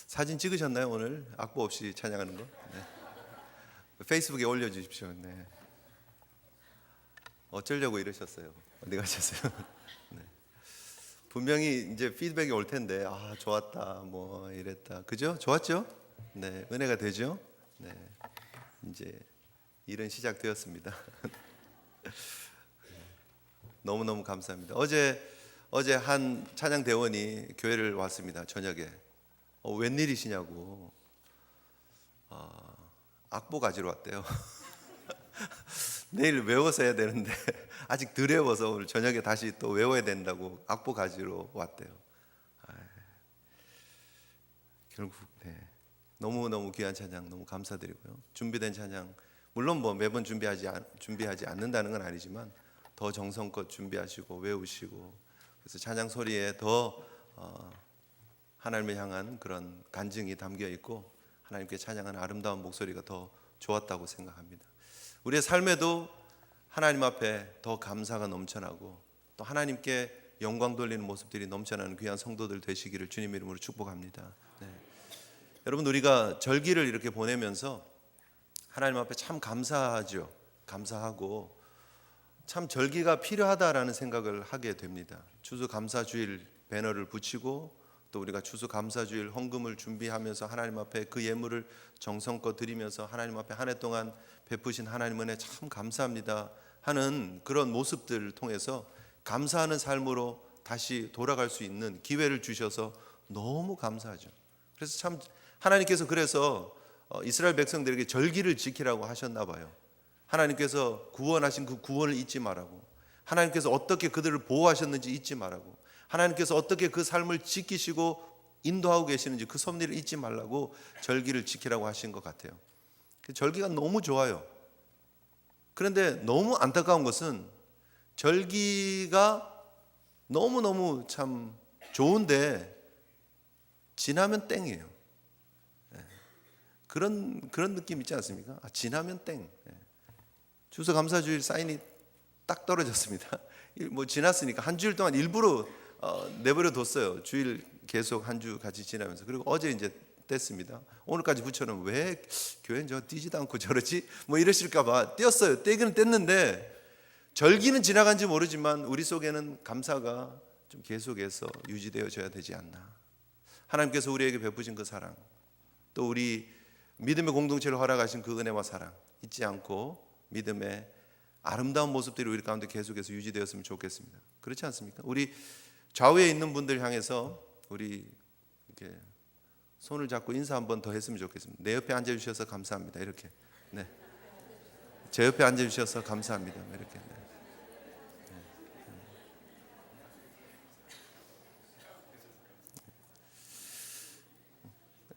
사진 찍으셨나요? 오늘 악보 없이 찬양하는 거? 네. 페이스북에 올려주십시오. 네. 어쩌려고 이러셨어요? 어디 가셨어요? 네. 분명히 이제 피드백이 올 텐데, 아 좋았다, 뭐 이랬다, 그죠? 좋았죠? 네, 은혜가 되죠? 네, 이제 일은 시작되었습니다. 너무너무 감사합니다. 어제 한 찬양 대원이 교회를 왔습니다. 저녁에. 웬일이시냐고. 악보 가지러 왔대요. 내일 외워서 해야 되는데 아직 덜 외워서 오늘 저녁에 다시 또 외워야 된다고 악보 가지러 왔대요. 결국 너무너무 귀한 찬양 너무 감사드리고요. 준비된 찬양 물론 뭐 매번 준비하지 않는다는 건 아니지만 더 정성껏 준비하시고 외우시고, 그래서 찬양 소리에 더 하나님을 향한 그런 간증이 담겨 있고 하나님께 찬양하는 아름다운 목소리가 더 좋았다고 생각합니다. 우리의 삶에도 하나님 앞에 더 감사가 넘쳐나고 또 하나님께 영광 돌리는 모습들이 넘쳐나는 귀한 성도들 되시기를 주님 이름으로 축복합니다. 네. 여러분, 우리가 절기를 이렇게 보내면서 하나님 앞에 참 감사하죠. 감사하고 참 절기가 필요하다라는 생각을 하게 됩니다. 추수감사주일 배너를 붙이고 또 우리가 추수감사주일 헌금을 준비하면서 하나님 앞에 그 예물을 정성껏 드리면서 하나님 앞에 한 해 동안 베푸신 하나님 은혜 참 감사합니다 하는 그런 모습들을 통해서 감사하는 삶으로 다시 돌아갈 수 있는 기회를 주셔서 너무 감사하죠. 그래서 참 하나님께서 그래서 이스라엘 백성들에게 절기를 지키라고 하셨나 봐요. 하나님께서 구원하신 그 구원을 잊지 말라고, 하나님께서 어떻게 그들을 보호하셨는지 잊지 말라고, 하나님께서 어떻게 그 삶을 지키시고 인도하고 계시는지 그 섭리를 잊지 말라고 절기를 지키라고 하신 것 같아요. 절기가 너무 좋아요. 그런데 너무 안타까운 것은 절기가 너무너무 참 좋은데 지나면 땡이에요. 그런 느낌 있지 않습니까? 지나면 땡. 추수감사주일 사인이 딱 떨어졌습니다. 뭐 지났으니까 한 주일 동안 일부러 내버려 뒀어요. 주일 계속 한 주 같이 지나면서. 그리고 어제 이제 뗐습니다. 오늘까지 붙여놓으면 왜 교회는 저 뛰지도 않고 저러지? 뭐 이러실까봐 떼었어요. 떼기는 뗐는데 절기는 지나간지 모르지만 우리 속에는 감사가 좀 계속해서 유지되어져야 되지 않나. 하나님께서 우리에게 베푸신 그 사랑, 또 우리 믿음의 공동체를 허락하신 그 은혜와 사랑 잊지 않고 믿음의 아름다운 모습들이 우리 가운데 계속해서 유지되었으면 좋겠습니다. 그렇지 않습니까? 우리 좌우에 있는 분들 향해서 우리 이렇게 손을 잡고 인사 한번 더 했으면 좋겠습니다. 내 옆에 앉아주셔서 감사합니다. 이렇게. 네. 제 옆에 앉아주셔서 감사합니다. 이렇게. 네.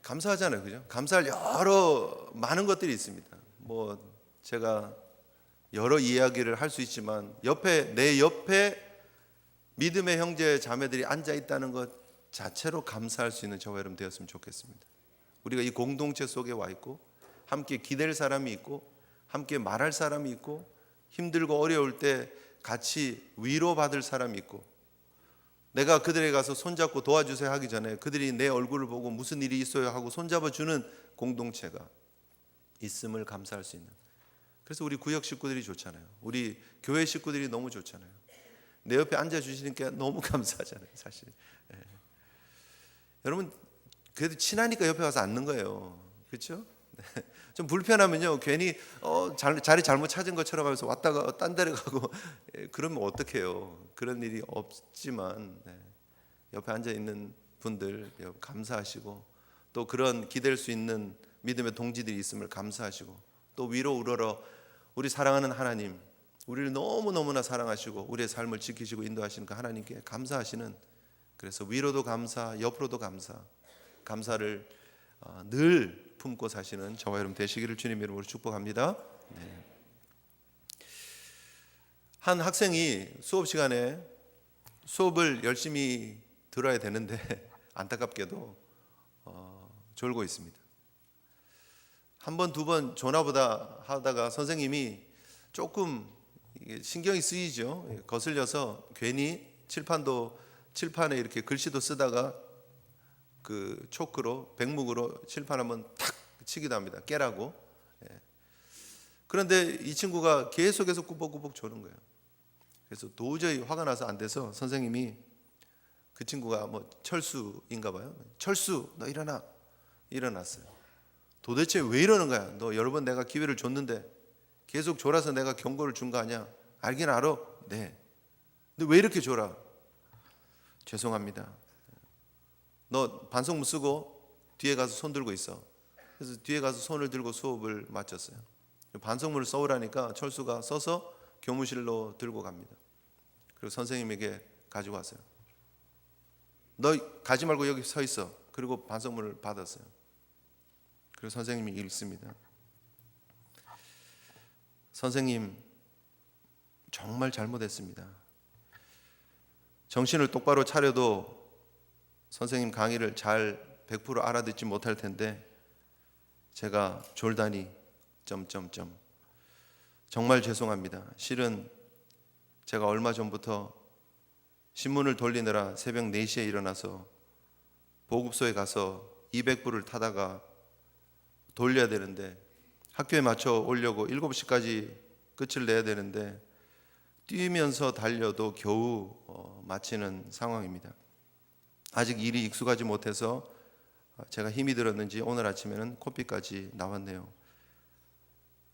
감사하잖아요, 그죠? 감사할 여러 많은 것들이 있습니다. 뭐 제가 여러 이야기를 할 수 있지만 내 옆에 믿음의 형제 자매들이 앉아 있다는 것 자체로 감사할 수 있는 저와 여러분 되었으면 좋겠습니다. 우리가 이 공동체 속에 와 있고 함께 기댈 사람이 있고 함께 말할 사람이 있고 힘들고 어려울 때 같이 위로받을 사람이 있고, 내가 그들에게 가서 손잡고 도와주세요 하기 전에 그들이 내 얼굴을 보고 무슨 일이 있어요 하고 손잡아주는 공동체가 있음을 감사할 수 있는, 그래서 우리 구역 식구들이 좋잖아요. 우리 교회 식구들이 너무 좋잖아요. 내 옆에 앉아주시니까 너무 감사하잖아요, 사실. 여러분, 그래도 친하니까 옆에 와서 앉는 거예요. 그렇죠? 좀 불편하면요 괜히 자리 잘못 찾은 것처럼 하면서 왔다가 딴 데를 가고 그러면 어떡해요. 그런 일이 없지만 옆에 앉아있는 분들 감사하시고, 또 그런 기댈 수 있는 믿음의 동지들이 있음을 감사하시고, 또 위로 우러러 우리 사랑하는 하나님, 우리를 너무너무나 사랑하시고 우리의 삶을 지키시고 인도하시는 그 하나님께 감사하시는, 그래서 위로도 감사, 옆으로도 감사를 늘 품고 사시는 저와 여러분 되시기를 주님 이름으로 축복합니다. 네. 한 학생이 수업 시간에 수업을 열심히 들어야 되는데 안타깝게도 졸고 있습니다. 한 번, 두 번 조나보다 하다가 선생님이 조금 신경이 쓰이죠. 거슬려서 괜히 칠판에 이렇게 글씨도 쓰다가 그 초크로 백묵으로 칠판 한번 탁 치기도 합니다. 깨라고. 예. 그런데 이 친구가 계속해서 꾸벅꾸벅 조는 거예요. 그래서 도저히 화가 나서 안 돼서 선생님이, 그 친구가 뭐 철수인가 봐요. 철수, 너 일어나. 일어났어요. 도대체 왜 이러는 거야? 너 여러 번 내가 기회를 줬는데 계속 졸아서 내가 경고를 준 거 아니야? 알긴 알아? 네. 근데 왜 이렇게 졸아? 죄송합니다. 너 반성문 쓰고 뒤에 가서 손 들고 있어. 그래서 뒤에 가서 손을 들고 수업을 마쳤어요. 반성문을 써오라니까 철수가 써서 교무실로 들고 갑니다. 그리고 선생님에게 가지고 왔어요. 너 가지 말고 여기 서 있어. 그리고 반성문을 받았어요. 그리고 선생님이 읽습니다. 선생님, 정말 잘못했습니다. 정신을 똑바로 차려도 선생님 강의를 잘 100% 알아듣지 못할 텐데 제가 졸다니 점점점 정말 죄송합니다. 실은 제가 얼마 전부터 신문을 돌리느라 새벽 4시에 일어나서 보급소에 가서 200불을 타다가 돌려야 되는데 학교에 맞춰 오려고 7시까지 끝을 내야 되는데 뛰면서 달려도 겨우 마치는 상황입니다. 아직 일이 익숙하지 못해서 제가 힘이 들었는지 오늘 아침에는 코피까지 나왔네요.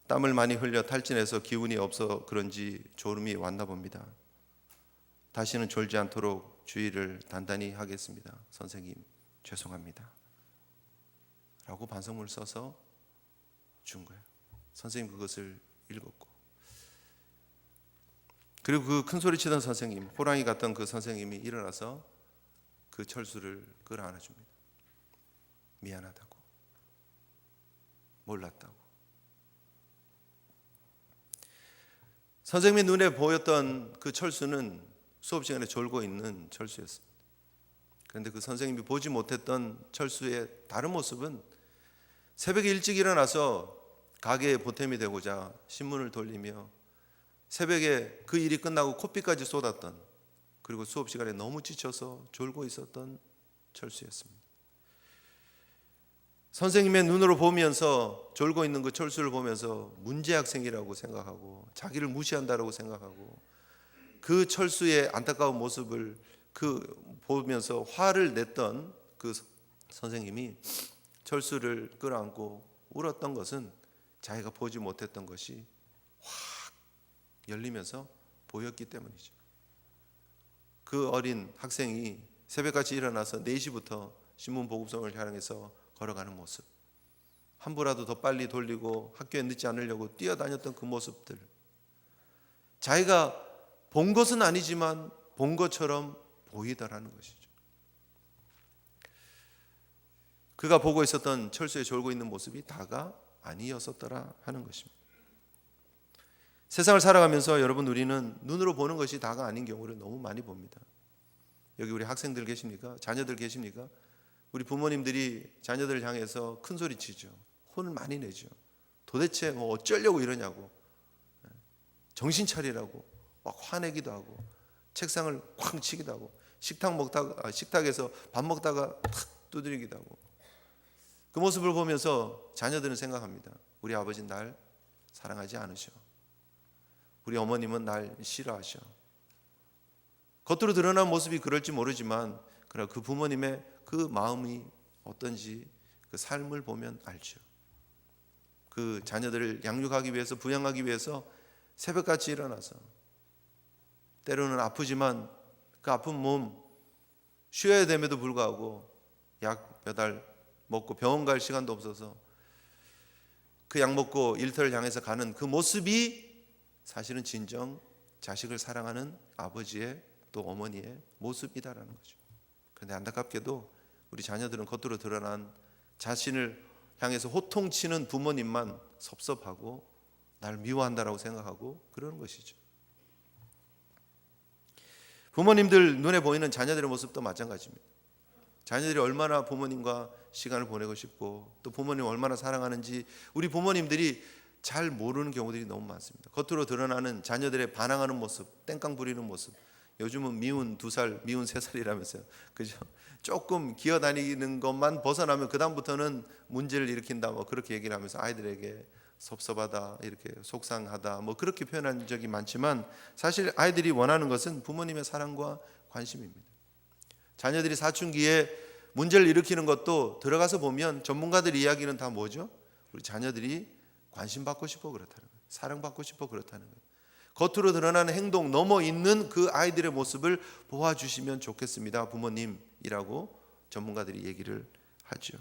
땀을 많이 흘려 탈진해서 기운이 없어 그런지 졸음이 왔나 봅니다. 다시는 졸지 않도록 주의를 단단히 하겠습니다. 선생님, 죄송합니다. 라고 반성문을 써서 준 거예요. 선생님 그것을 읽었고, 그리고 그 큰 소리 치던 선생님, 호랑이 같던 그 선생님이 일어나서 그 철수를 끌어안아 줍니다. 미안하다고, 몰랐다고. 선생님의 눈에 보였던 그 철수는 수업 시간에 졸고 있는 철수였습니다. 그런데 그 선생님이 보지 못했던 철수의 다른 모습은 새벽에 일찍 일어나서 가게에 보탬이 되고자 신문을 돌리며 새벽에 그 일이 끝나고 코피까지 쏟았던, 그리고 수업 시간에 너무 지쳐서 졸고 있었던 철수였습니다. 선생님의 눈으로 보면서 졸고 있는 그 철수를 보면서 문제 학생이라고 생각하고 자기를 무시한다라고 생각하고 그 철수의 안타까운 모습을 보면서 화를 냈던 그 선생님이 철수를 끌어안고 울었던 것은 자기가 보지 못했던 것이 확 열리면서 보였기 때문이죠. 그 어린 학생이 새벽같이 일어나서 4시부터 신문 보급소를 향해서 걸어가는 모습, 한 부라도 더 빨리 돌리고 학교에 늦지 않으려고 뛰어다녔던 그 모습들, 자기가 본 것은 아니지만 본 것처럼 보이더라는 것이죠. 그가 보고 있었던 철수에 졸고 있는 모습이 다가 아니었었더라 하는 것입니다. 세상을 살아가면서 여러분, 우리는 눈으로 보는 것이 다가 아닌 경우를 너무 많이 봅니다. 여기 우리 학생들 계십니까? 자녀들 계십니까? 우리 부모님들이 자녀들을 향해서 큰 소리 치죠. 혼을 많이 내죠. 도대체 뭐 어쩌려고 이러냐고, 정신 차리라고 막 화내기도 하고 책상을 쾅 치기도 하고 식탁에서 밥 먹다가 탁 두드리기도 하고. 그 모습을 보면서 자녀들은 생각합니다. 우리 아버지는 날 사랑하지 않으셔. 우리 어머님은 날 싫어하셔. 겉으로 드러난 모습이 그럴지 모르지만 그러나 그 부모님의 그 마음이 어떤지 그 삶을 보면 알죠. 그 자녀들을 양육하기 위해서, 부양하기 위해서 새벽같이 일어나서 때로는 아프지만 그 아픈 몸 쉬어야 됨에도 불구하고 약 몇 알 먹고 병원 갈 시간도 없어서 그 약 먹고 일터를 향해서 가는 그 모습이 사실은 진정 자식을 사랑하는 아버지의 또 어머니의 모습이다라는 거죠. 그런데 안타깝게도 우리 자녀들은 겉으로 드러난 자신을 향해서 호통치는 부모님만 섭섭하고 날 미워한다라고 생각하고 그러는 것이죠. 부모님들 눈에 보이는 자녀들의 모습도 마찬가지입니다. 자녀들이 얼마나 부모님과 시간을 보내고 싶고 또 부모님을 얼마나 사랑하는지 우리 부모님들이 잘 모르는 경우들이 너무 많습니다. 겉으로 드러나는 자녀들의 반항하는 모습, 땡깡 부리는 모습. 요즘은 미운 2살, 미운 3살이라면서요. 그죠? 조금 기어다니는 것만 벗어나면 그 다음부터는 문제를 일으킨다, 뭐 그렇게 얘기를 하면서 아이들에게 섭섭하다, 이렇게 속상하다, 뭐 그렇게 표현한 적이 많지만, 사실 아이들이 원하는 것은 부모님의 사랑과 관심입니다. 자녀들이 사춘기에 문제를 일으키는 것도 들어가서 보면 전문가들 이야기는 다 뭐죠? 우리 자녀들이 관심받고 싶어 그렇다는 거예요. 사랑받고 싶어 그렇다는 거예요. 겉으로 드러나는 행동 넘어 있는 그 아이들의 모습을 보아주시면 좋겠습니다, 부모님이라고 전문가들이 얘기를 하죠.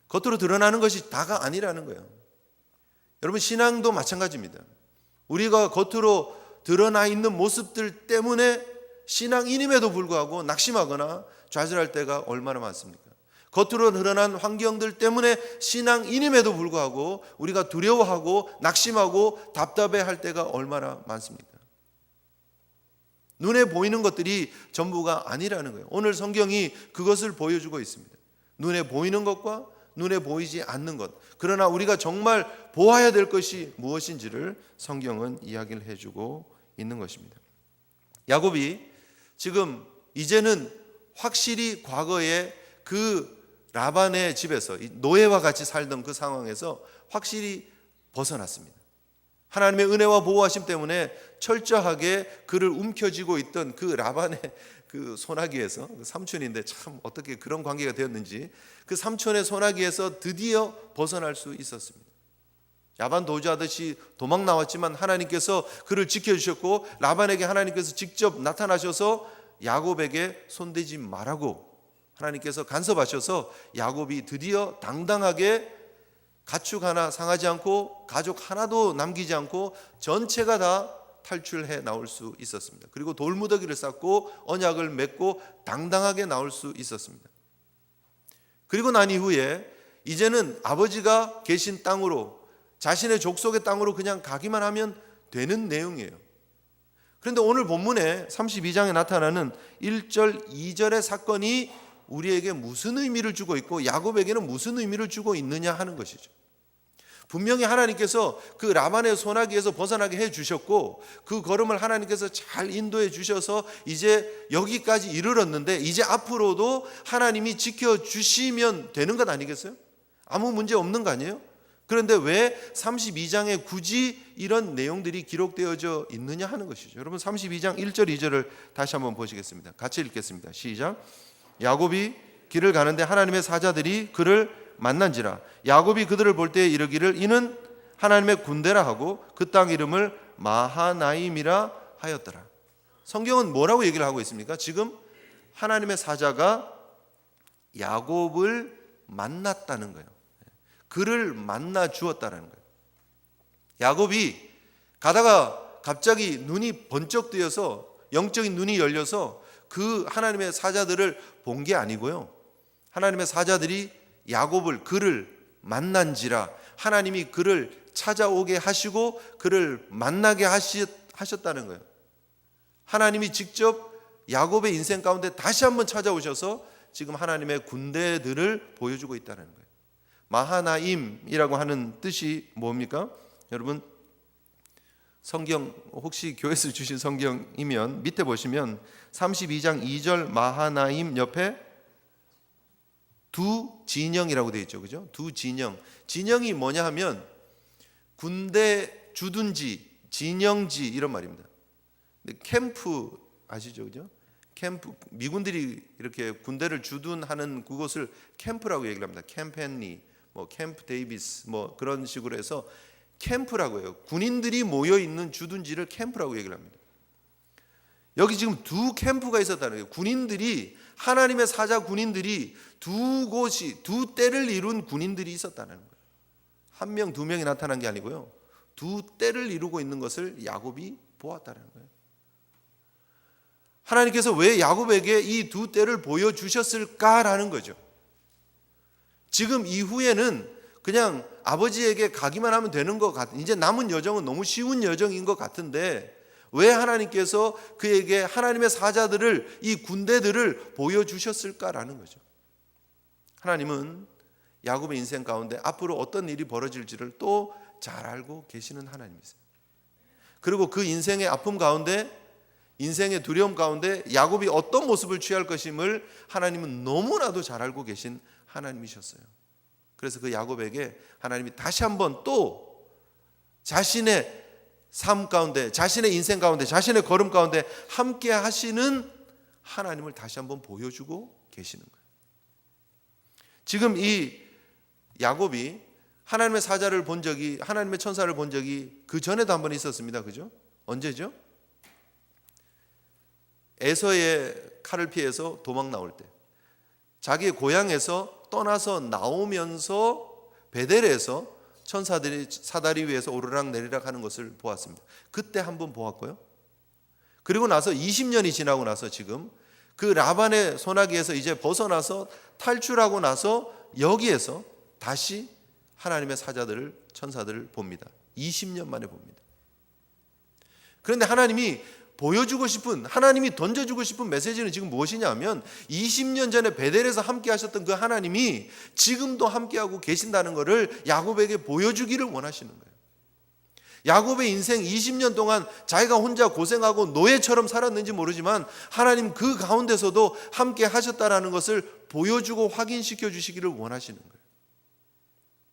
겉으로 드러나는 것이 다가 아니라는 거예요. 여러분, 신앙도 마찬가지입니다. 우리가 겉으로 드러나 있는 모습들 때문에 신앙인임에도 불구하고 낙심하거나 좌절할 때가 얼마나 많습니까? 겉으로 드러난 환경들 때문에 신앙인임에도 불구하고 우리가 두려워하고 낙심하고 답답해할 때가 얼마나 많습니까? 눈에 보이는 것들이 전부가 아니라는 거예요. 오늘 성경이 그것을 보여주고 있습니다. 눈에 보이는 것과 눈에 보이지 않는 것, 그러나 우리가 정말 보아야 될 것이 무엇인지를 성경은 이야기를 해주고 있는 것입니다. 야곱이 지금 이제는 확실히 과거에 그 라반의 집에서 노예와 같이 살던 그 상황에서 확실히 벗어났습니다. 하나님의 은혜와 보호하심 때문에 철저하게 그를 움켜쥐고 있던 그 라반의 그 소나기에서, 그 삼촌인데 참 어떻게 그런 관계가 되었는지, 그 삼촌의 소나기에서 드디어 벗어날 수 있었습니다. 야반 도주하듯이 도망 나왔지만 하나님께서 그를 지켜주셨고, 라반에게 하나님께서 직접 나타나셔서 야곱에게 손대지 말라고 하나님께서 간섭하셔서 야곱이 드디어 당당하게 가축 하나 상하지 않고 가족 하나도 남기지 않고 전체가 다 탈출해 나올 수 있었습니다. 그리고 돌무더기를 쌓고 언약을 맺고 당당하게 나올 수 있었습니다. 그리고 난 이후에 이제는 아버지가 계신 땅으로, 자신의 족속의 땅으로 그냥 가기만 하면 되는 내용이에요. 그런데 오늘 본문에 32장에 나타나는 1절, 2절의 사건이 우리에게 무슨 의미를 주고 있고 야곱에게는 무슨 의미를 주고 있느냐 하는 것이죠. 분명히 하나님께서 그 라반의 소나기에서 벗어나게 해주셨고, 그 걸음을 하나님께서 잘 인도해 주셔서 이제 여기까지 이르렀는데, 이제 앞으로도 하나님이 지켜주시면 되는 것 아니겠어요? 아무 문제 없는 거 아니에요? 그런데 왜 32장에 굳이 이런 내용들이 기록되어져 있느냐 하는 것이죠. 여러분, 32장 1절 2절을 다시 한번 보시겠습니다. 같이 읽겠습니다. 시작. 야곱이 길을 가는데 하나님의 사자들이 그를 만난지라. 야곱이 그들을 볼 때 이르기를 이는 하나님의 군대라 하고 그 땅 이름을 마하나임이라 하였더라. 성경은 뭐라고 얘기를 하고 있습니까? 지금 하나님의 사자가 야곱을 만났다는 거예요. 그를 만나 주었다는 거예요. 야곱이 가다가 갑자기 눈이 번쩍 뜨여서, 영적인 눈이 열려서 그 하나님의 사자들을 본 게 아니고요, 하나님의 사자들이 야곱을, 그를 만난지라, 하나님이 그를 찾아오게 하시고 그를 만나게 하셨다는 거예요. 하나님이 직접 야곱의 인생 가운데 다시 한번 찾아오셔서 지금 하나님의 군대들을 보여주고 있다는 거예요. 마하나임이라고 하는 뜻이 뭡니까? 여러분, 성경 혹시 교회에서 주신 성경이면 밑에 보시면 32장 2절 마하나임 옆에 두 진영이라고 되어 있죠. 그죠? 두 진영. 진영이 뭐냐 하면 군대 주둔지, 진영지 이런 말입니다. 근데 캠프 아시죠? 그죠? 캠프, 미군들이 이렇게 군대를 주둔하는 그곳을 캠프라고 얘기를 합니다. 캠펜리, 뭐 캠프 데이비스, 뭐 그런 식으로 해서 캠프라고 해요. 군인들이 모여 있는 주둔지를 캠프라고 얘기를 합니다. 여기 지금 두 캠프가 있었다는 거예요. 군인들이, 하나님의 사자 군인들이 두 곳이, 두 때를 이룬 군인들이 있었다는 거예요. 한 명, 두 명이 나타난 게 아니고요, 두 때를 이루고 있는 것을 야곱이 보았다는 거예요. 하나님께서 왜 야곱에게 이 두 때를 보여주셨을까라는 거죠. 지금 이후에는 그냥 아버지에게 가기만 하면 되는 것 같은, 이제 남은 여정은 너무 쉬운 여정인 것 같은데 왜 하나님께서 그에게 하나님의 사자들을, 이 군대들을 보여주셨을까라는 거죠. 하나님은 야곱의 인생 가운데 앞으로 어떤 일이 벌어질지를 또 잘 알고 계시는 하나님이세요. 그리고 그 인생의 아픔 가운데 인생의 두려움 가운데 야곱이 어떤 모습을 취할 것임을 하나님은 너무나도 잘 알고 계신 하나님이셨어요. 그래서 그 야곱에게 하나님이 다시 한번 또 자신의 삶 가운데, 자신의 인생 가운데, 자신의 걸음 가운데 함께 하시는 하나님을 다시 한번 보여주고 계시는 거예요. 지금 이 야곱이 하나님의 사자를 본 적이, 하나님의 천사를 본 적이 그 전에도 한번 있었습니다. 그죠? 언제죠? 에서의 칼을 피해서 도망 나올 때, 자기의 고향에서 떠나서 나오면서 베델에서 천사들이 사다리 위에서 오르락 내리락 하는 것을 보았습니다. 그때 한번 보았고요. 그리고 나서 20년이 지나고 나서 지금 그 라반의 소나기에서 이제 벗어나서 탈출하고 나서 여기에서 다시 하나님의 사자들을, 천사들을 봅니다. 20년 만에 봅니다. 그런데 하나님이 보여주고 싶은, 하나님이 던져주고 싶은 메시지는 지금 무엇이냐면 20년 전에 베델에서 함께 하셨던 그 하나님이 지금도 함께하고 계신다는 것을 야곱에게 보여주기를 원하시는 거예요. 야곱의 인생 20년 동안 자기가 혼자 고생하고 노예처럼 살았는지 모르지만 하나님 그 가운데서도 함께 하셨다라는 것을 보여주고 확인시켜 주시기를 원하시는 거예요.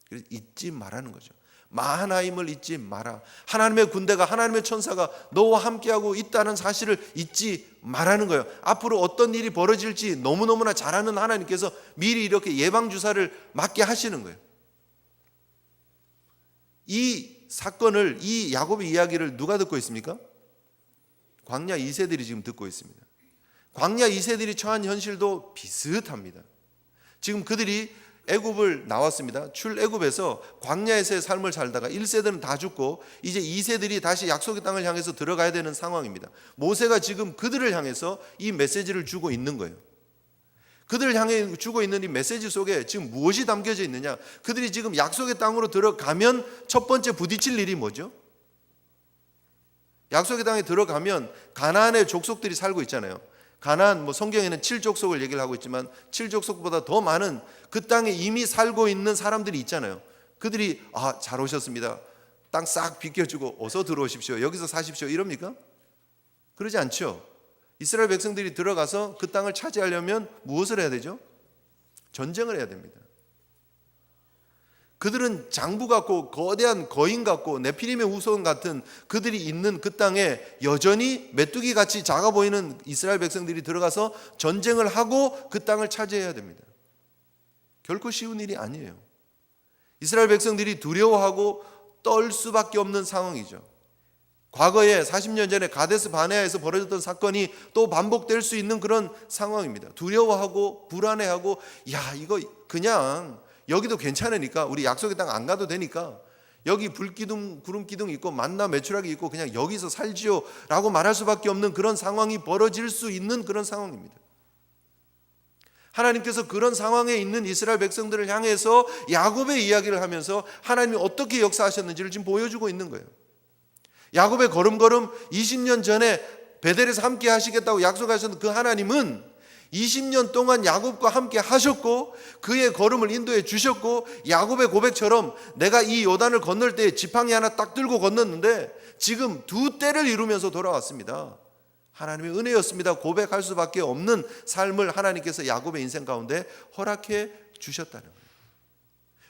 그래서 잊지 말라는 거죠. 마하나임을 잊지 마라. 하나님의 군대가, 하나님의 천사가 너와 함께하고 있다는 사실을 잊지 말라는 거예요. 앞으로 어떤 일이 벌어질지 너무너무나 잘 아는 하나님께서 미리 이렇게 예방주사를 맞게 하시는 거예요. 이 사건을, 이 야곱의 이야기를 누가 듣고 있습니까? 광야 2세들이 지금 듣고 있습니다. 광야 2세들이 처한 현실도 비슷합니다. 지금 그들이 애굽을 나왔습니다. 출애굽에서 광야에서의 삶을 살다가 1세들은 다 죽고 이제 2세들이 다시 약속의 땅을 향해서 들어가야 되는 상황입니다. 모세가 지금 그들을 향해서 이 메시지를 주고 있는 거예요. 그들을 향해 주고 있는 이 메시지 속에 지금 무엇이 담겨져 있느냐? 그들이 지금 약속의 땅으로 들어가면 첫 번째 부딪힐 일이 뭐죠? 약속의 땅에 들어가면 가나안의 족속들이 살고 있잖아요. 가나안, 성경에는 7족속을 얘기를 하고 있지만 7족속보다 더 많은 그 땅에 이미 살고 있는 사람들이 있잖아요. 그들이 잘 오셨습니다. 땅 싹 비켜주고 어서 들어오십시오. 여기서 사십시오. 이럽니까? 그러지 않죠. 이스라엘 백성들이 들어가서 그 땅을 차지하려면 무엇을 해야 되죠? 전쟁을 해야 됩니다. 그들은 장부 같고 거대한 거인 같고 네피림의 후손 같은 그들이 있는 그 땅에 여전히 메뚜기 같이 작아 보이는 이스라엘 백성들이 들어가서 전쟁을 하고 그 땅을 차지해야 됩니다. 결코 쉬운 일이 아니에요. 이스라엘 백성들이 두려워하고 떨 수밖에 없는 상황이죠. 과거에 40년 전에 가데스 바네아에서 벌어졌던 사건이 또 반복될 수 있는 그런 상황입니다. 두려워하고 불안해하고 이거 그냥 여기도 괜찮으니까 우리 약속의 땅 안 가도 되니까 여기 불기둥 구름기둥 있고 만나 메추라기 있고 그냥 여기서 살지요 라고 말할 수밖에 없는 그런 상황이 벌어질 수 있는 그런 상황입니다. 하나님께서 그런 상황에 있는 이스라엘 백성들을 향해서 야곱의 이야기를 하면서 하나님이 어떻게 역사하셨는지를 지금 보여주고 있는 거예요. 야곱의 걸음걸음 20년 전에 베델에서 함께 하시겠다고 약속하셨던 그 하나님은 20년 동안 야곱과 함께 하셨고 그의 걸음을 인도해 주셨고 야곱의 고백처럼 내가 이 요단을 건널 때 지팡이 하나 딱 들고 건넜는데 지금 두 때를 이루면서 돌아왔습니다. 하나님의 은혜였습니다. 고백할 수밖에 없는 삶을 하나님께서 야곱의 인생 가운데 허락해 주셨다는 거예요.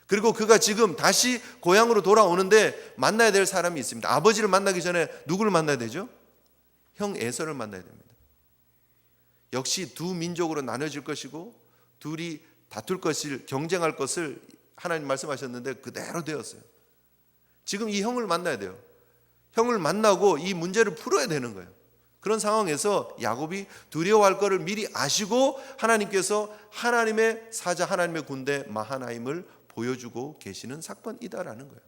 그리고 그가 지금 다시 고향으로 돌아오는데 만나야 될 사람이 있습니다. 아버지를 만나기 전에 누구를 만나야 되죠? 형 에서를 만나야 됩니다. 역시 두 민족으로 나눠질 것이고 둘이 다툴 것을, 경쟁할 것을 하나님 말씀하셨는데 그대로 되었어요. 지금 이 형을 만나야 돼요. 형을 만나고 이 문제를 풀어야 되는 거예요. 그런 상황에서 야곱이 두려워할 것을 미리 아시고 하나님께서 하나님의 사자, 하나님의 군대 마하나임을 보여주고 계시는 사건이다라는 거예요.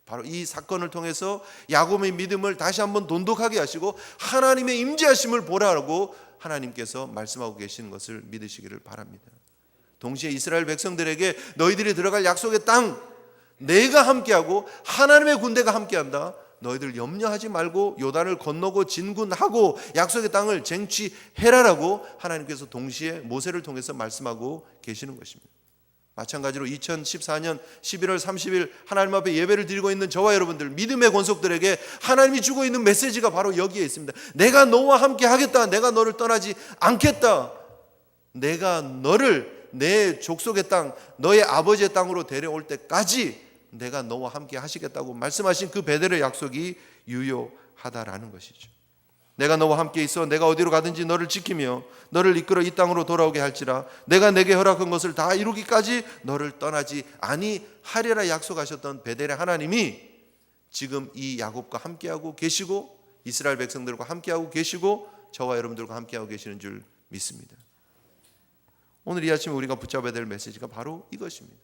바로 이 사건을 통해서 야곱의 믿음을 다시 한번 돈독하게 하시고 하나님의 임재하심을 보라고 하나님께서 말씀하고 계시는 것을 믿으시기를 바랍니다. 동시에 이스라엘 백성들에게 너희들이 들어갈 약속의 땅 내가 함께하고 하나님의 군대가 함께한다. 너희들 염려하지 말고 요단을 건너고 진군하고 약속의 땅을 쟁취해라라고 하나님께서 동시에 모세를 통해서 말씀하고 계시는 것입니다. 마찬가지로 2014년 11월 30일 하나님 앞에 예배를 드리고 있는 저와 여러분들, 믿음의 권속들에게 하나님이 주고 있는 메시지가 바로 여기에 있습니다. 내가 너와 함께 하겠다. 내가 너를 떠나지 않겠다. 내가 너를 내 족속의 땅, 너의 아버지의 땅으로 데려올 때까지 내가 너와 함께 하시겠다고 말씀하신 그 베델의 약속이 유효하다라는 것이죠. 내가 너와 함께 있어 내가 어디로 가든지 너를 지키며 너를 이끌어 이 땅으로 돌아오게 할지라 내가 내게 허락한 것을 다 이루기까지 너를 떠나지 아니하리라 약속하셨던 베델의 하나님이 지금 이 야곱과 함께하고 계시고 이스라엘 백성들과 함께하고 계시고 저와 여러분들과 함께하고 계시는 줄 믿습니다. 오늘 이 아침에 우리가 붙잡아야 될 메시지가 바로 이것입니다.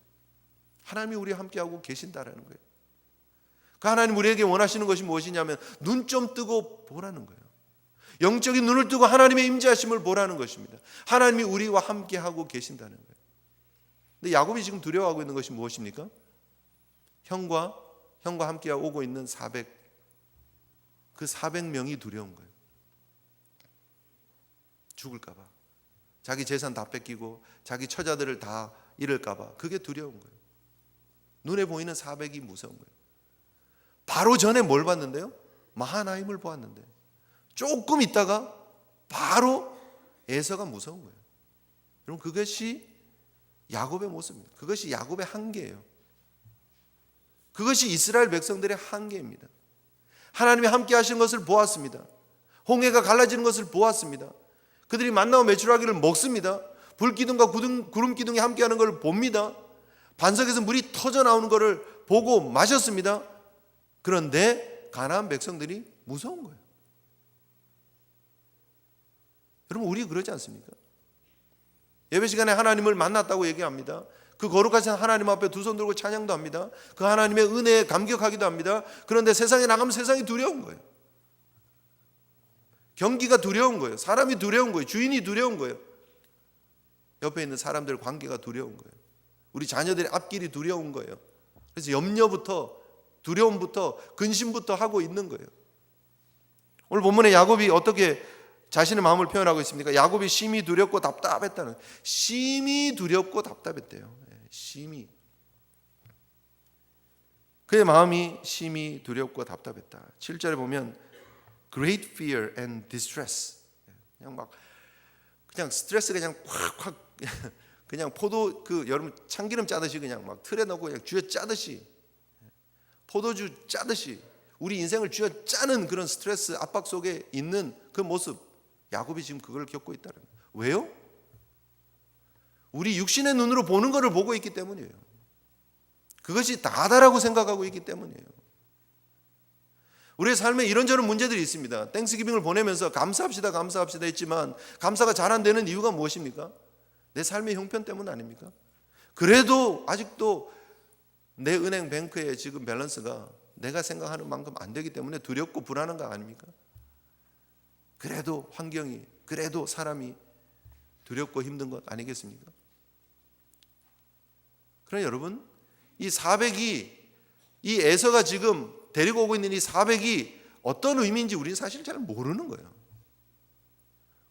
하나님이 우리와 함께하고 계신다라는 거예요. 그 하나님 우리에게 원하시는 것이 무엇이냐면 눈 좀 뜨고 보라는 거예요. 영적인 눈을 뜨고 하나님의 임재하심을 보라는 것입니다. 하나님이 우리와 함께하고 계신다는 거예요. 근데 야곱이 지금 두려워하고 있는 것이 무엇입니까? 형과 함께 오고 있는 400명이 두려운 거예요. 죽을까 봐. 자기 재산 다 뺏기고 자기 처자들을 다 잃을까 봐. 그게 두려운 거예요. 눈에 보이는 400이 무서운 거예요. 바로 전에 뭘 봤는데요? 마하나임을 보았는데 조금 있다가 바로 에서가 무서운 거예요. 여러분, 그것이 야곱의 모습입니다. 그것이 야곱의 한계예요. 그것이 이스라엘 백성들의 한계입니다. 하나님이 함께 하시는 것을 보았습니다. 홍해가 갈라지는 것을 보았습니다. 그들이 만나와 메추라기를 먹습니다. 불기둥과 구름 기둥이 함께하는 것을 봅니다. 반석에서 물이 터져 나오는 것을 보고 마셨습니다. 그런데 가나안 백성들이 무서운 거예요. 여러분, 우리 그러지 않습니까? 예배 시간에 하나님을 만났다고 얘기합니다. 그 거룩하신 하나님 앞에 두 손 들고 찬양도 합니다. 그 하나님의 은혜에 감격하기도 합니다. 그런데 세상에 나가면 세상이 두려운 거예요. 경기가 두려운 거예요. 사람이 두려운 거예요. 주인이 두려운 거예요. 옆에 있는 사람들 관계가 두려운 거예요. 우리 자녀들의 앞길이 두려운 거예요. 그래서 염려부터 두려움부터 근심부터 하고 있는 거예요. 오늘 본문에 야곱이 어떻게 자신의 마음을 표현하고 있습니까? 야곱이 심히 두렵고 답답했다는, 심히 두렵고 답답했대요. 심히. 그의 마음이 심히 두렵고 답답했다. 7절에 보면 great fear and distress. 그냥 스트레스가 그냥 확 그냥 포도 여러분 참기름 짜듯이 그냥 막 틀에 넣고 그냥 쥐어 짜듯이, 포도주 짜듯이 우리 인생을 쥐어 짜는 그런 스트레스 압박 속에 있는 그 모습, 야곱이 지금 그걸 겪고 있다는 거예요. 왜요? 우리 육신의 눈으로 보는 것을 보고 있기 때문이에요. 그것이 다다라고 생각하고 있기 때문이에요. 우리의 삶에 이런저런 문제들이 있습니다. 땡스기빙을 보내면서 감사합시다 했지만 감사가 잘 안 되는 이유가 무엇입니까? 내 삶의 형편 때문 아닙니까? 그래도 아직도 내 은행 뱅크의 지금 밸런스가 내가 생각하는 만큼 안 되기 때문에 두렵고 불안한 거 아닙니까? 그래도 환경이, 그래도 사람이 두렵고 힘든 것 아니겠습니까? 그러나 여러분, 이 400이, 이 에서가 지금 데리고 오고 있는 이 400이 어떤 의미인지 우리는 사실 잘 모르는 거예요.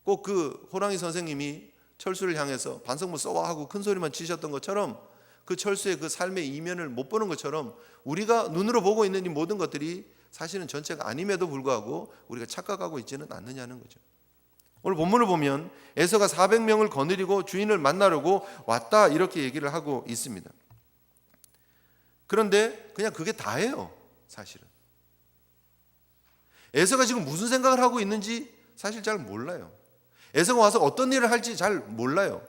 꼭 그 호랑이 선생님이 철수를 향해서 반성문 써와 하고 큰 소리만 치셨던 것처럼, 그 철수의 그 삶의 이면을 못 보는 것처럼 우리가 눈으로 보고 있는 이 모든 것들이 사실은 전체가 아님에도 불구하고 우리가 착각하고 있지는 않느냐는 거죠. 오늘 본문을 보면 에서가 400명을 거느리고 주인을 만나려고 왔다 이렇게 얘기를 하고 있습니다. 그런데 그냥 그게 다예요. 사실은 에서가 지금 무슨 생각을 하고 있는지 사실 잘 몰라요. 에서가 와서 어떤 일을 할지 잘 몰라요.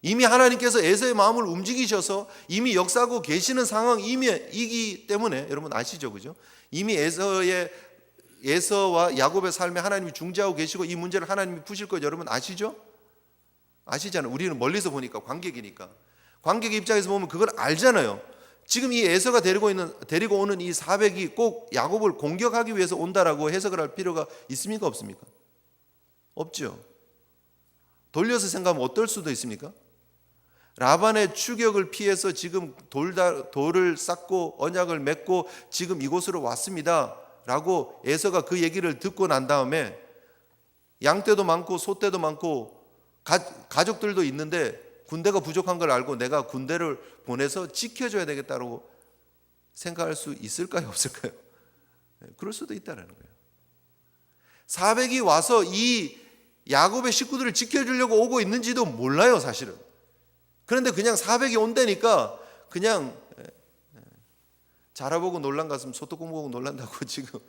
이미 하나님께서 에서의 마음을 움직이셔서 이미 역사하고 계시는 상황이기 때문에, 여러분 아시죠? 그죠? 이미 에서와 야곱의 삶에 하나님이 중재하고 계시고 이 문제를 하나님이 푸실 거 여러분 아시죠? 아시잖아요. 우리는 멀리서 보니까, 관객이니까. 관객의 입장에서 보면 그걸 알잖아요. 지금 이 에서가 데리고 오는 이 400이 꼭 야곱을 공격하기 위해서 온다라고 해석을 할 필요가 있습니까? 없습니까? 없죠. 돌려서 생각하면 어떨 수도 있습니까? 라반의 추격을 피해서 지금 돌을 쌓고 언약을 맺고 지금 이곳으로 왔습니다 라고 에서가 그 얘기를 듣고 난 다음에 양떼도 많고 소떼도 많고 가족들도 있는데 군대가 부족한 걸 알고 내가 군대를 보내서 지켜줘야 되겠다고 생각할 수 있을까요? 없을까요? 그럴 수도 있다는 거예요. 400이 와서 이 야곱의 식구들을 지켜주려고 오고 있는지도 몰라요, 사실은. 그런데 그냥 400이 온다니까 그냥 자라보고 놀란 가슴 소뚜껑 보고 놀란다고 지금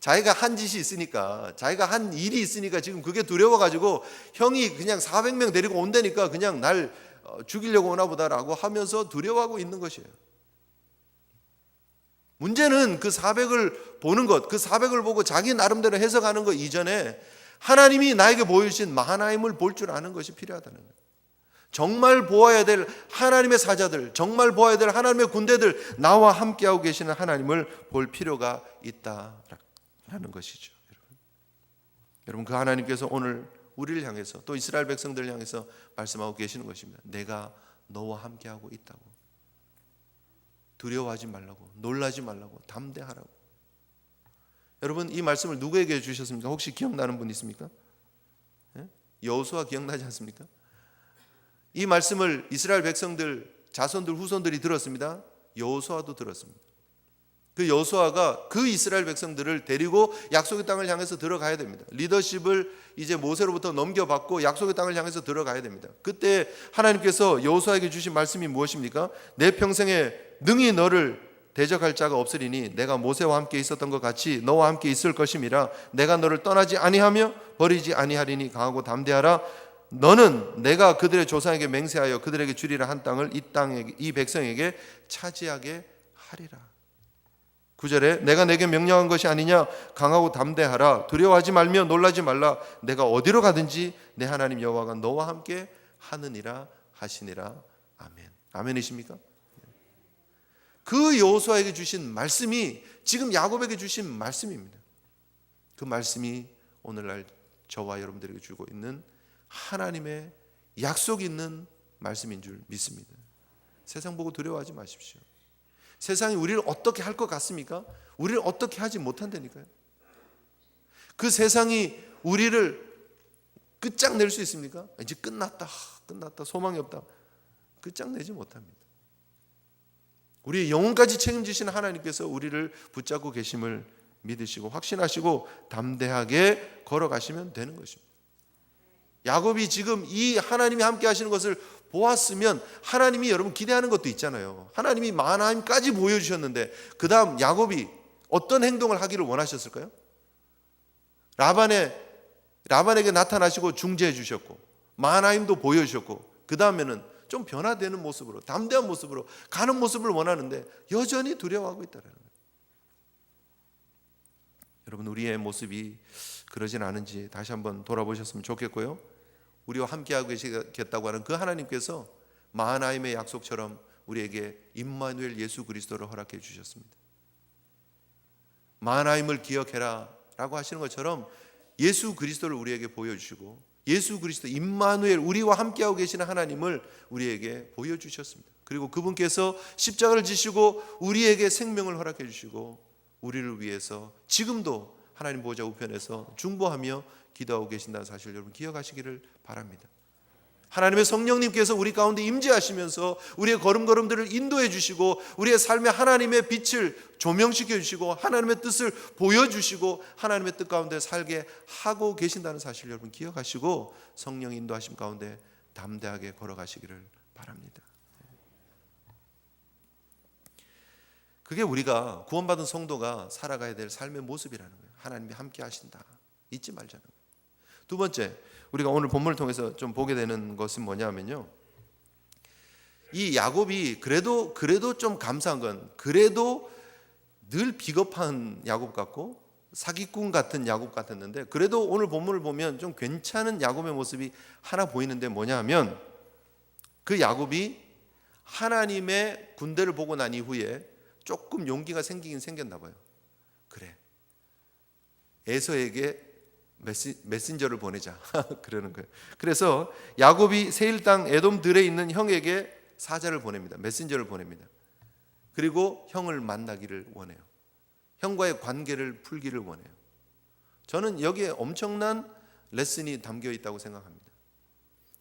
자기가 한 짓이 있으니까, 자기가 한 일이 있으니까 지금 그게 두려워가지고 형이 그냥 400명 데리고 온다니까 그냥 날 죽이려고 오나 보다라고 하면서 두려워하고 있는 것이에요. 문제는 그 400을 보는 것, 그 400을 보고 자기 나름대로 해석하는 것 이전에 하나님이 나에게 보여주신 마하나임을 볼 줄 아는 것이 필요하다는 거예요. 정말 보아야 될 하나님의 사자들, 정말 보아야 될 하나님의 군대들, 나와 함께하고 계시는 하나님을 볼 필요가 있다라는 것이죠. 여러분, 그 하나님께서 오늘 우리를 향해서 또 이스라엘 백성들을 향해서 말씀하고 계시는 것입니다. 내가 너와 함께하고 있다고. 두려워하지 말라고, 놀라지 말라고, 담대하라고. 여러분, 이 말씀을 누구에게 주셨습니까? 혹시 기억나는 분 있습니까? 여호수아 기억나지 않습니까? 이 말씀을 이스라엘 백성들, 자손들, 후손들이 들었습니다. 여호수아도 들었습니다. 그 여호수아가 그 이스라엘 백성들을 데리고 약속의 땅을 향해서 들어가야 됩니다. 리더십을 이제 모세로부터 넘겨받고 약속의 땅을 향해서 들어가야 됩니다. 그때 하나님께서 여호수아에게 주신 말씀이 무엇입니까? 내 평생에 능히 너를 대적할 자가 없으리니 내가 모세와 함께 있었던 것 같이 너와 함께 있을 것임이라. 내가 너를 떠나지 아니하며 버리지 아니하리니 강하고 담대하라. 너는 내가 그들의 조상에게 맹세하여 그들에게 주리라 한 땅을 이 백성에게 차지하게 하리라. 9절에 내가 내게 명령한 것이 아니냐. 강하고 담대하라. 두려워하지 말며 놀라지 말라. 내가 어디로 가든지 내 하나님 여호와가 너와 함께 하느니라 하시니라. 아멘. 아멘이십니까? 그 여호수아에게 주신 말씀이 지금 야곱에게 주신 말씀입니다. 그 말씀이 오늘날 저와 여러분들에게 주고 있는 하나님의 약속이 있는 말씀인 줄 믿습니다. 세상 보고 두려워하지 마십시오. 세상이 우리를 어떻게 할 것 같습니까? 우리를 어떻게 하지 못한다니까요. 그 세상이 우리를 끝장낼 수 있습니까? 이제 끝났다, 소망이 없다. 끝장내지 못합니다. 우리의 영혼까지 책임지시는 하나님께서 우리를 붙잡고 계심을 믿으시고 확신하시고 담대하게 걸어가시면 되는 것입니다. 야곱이 지금 이 하나님이 함께 하시는 것을 보았으면 하나님이 여러분 기대하는 것도 있잖아요. 하나님이 마하나임까지 보여주셨는데 그 다음 야곱이 어떤 행동을 하기를 원하셨을까요? 라반에게 나타나시고 중재해 주셨고 마하나임도 보여주셨고 그 다음에는 좀 변화되는 모습으로, 담대한 모습으로 가는 모습을 원하는데 여전히 두려워하고 있다는 거예요. 여러분, 우리의 모습이 그러진 않은지 다시 한번 돌아보셨으면 좋겠고요. 우리와 함께하고 계시겠다고 하는 그 하나님께서 마하나임의 약속처럼 우리에게 임마누엘 예수 그리스도를 허락해 주셨습니다. 마하나임을 기억해라 라고 하시는 것처럼 예수 그리스도를 우리에게 보여주시고 예수 그리스도 임마누엘, 우리와 함께하고 계시는 하나님을 우리에게 보여주셨습니다. 그리고 그분께서 십자가를 지시고 우리에게 생명을 허락해 주시고 우리를 위해서 지금도 하나님 보좌 우편에서 중보하며 기도하고 계신다는 사실 여러분 기억하시기를 바랍니다. 하나님의 성령님께서 우리 가운데 임재하시면서 우리의 걸음걸음들을 인도해 주시고 우리의 삶에 하나님의 빛을 조명시켜 주시고 하나님의 뜻을 보여주시고 하나님의 뜻 가운데 살게 하고 계신다는 사실 여러분 기억하시고 성령 인도하심 가운데 담대하게 걸어가시기를 바랍니다. 그게 우리가 구원받은 성도가 살아가야 될 삶의 모습이라는 거예요. 하나님이 함께 하신다. 잊지 말자는 거예요. 두 번째, 우리가 오늘 본문을 통해서 좀 보게 되는 것은 뭐냐면요, 이 야곱이 그래도 좀 감사한 건 그래도 늘 비겁한 야곱 같고 사기꾼 같은 야곱 같았는데 그래도 오늘 본문을 보면 좀 괜찮은 야곱의 모습이 하나 보이는데 뭐냐 하면 그 야곱이 하나님의 군대를 보고 난 이후에 조금 용기가 생기긴 생겼나 봐요. 그래, 에서에게 메신저를 보내자 그러는 거예요. 그래서 야곱이 세일 땅 에돔 들에 있는 형에게 사자를 보냅니다. 메신저를 보냅니다. 그리고 형을 만나기를 원해요. 형과의 관계를 풀기를 원해요. 저는 여기에 엄청난 레슨이 담겨 있다고 생각합니다.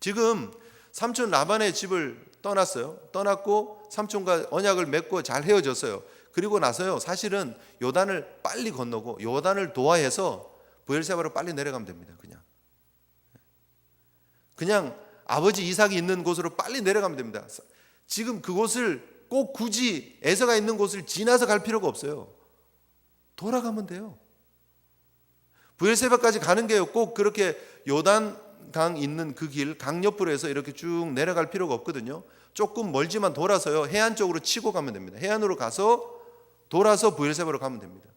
지금 삼촌 라반의 집을 떠났어요. 떠났고 삼촌과 언약을 맺고 잘 헤어졌어요. 그리고 나서요, 사실은 요단을 빨리 건너고 요단을 도하해서 브엘세바로 빨리 내려가면 됩니다. 그냥 아버지 이삭이 있는 곳으로 빨리 내려가면 됩니다. 지금 그곳을 꼭 굳이 에서가 있는 곳을 지나서 갈 필요가 없어요. 돌아가면 돼요. 브엘세바까지 가는 게 꼭 그렇게 요단강 있는 그 길, 강 옆으로 해서 이렇게 쭉 내려갈 필요가 없거든요. 조금 멀지만 돌아서요, 해안 쪽으로 치고 가면 됩니다. 해안으로 가서 돌아서 브엘세바로 가면 됩니다.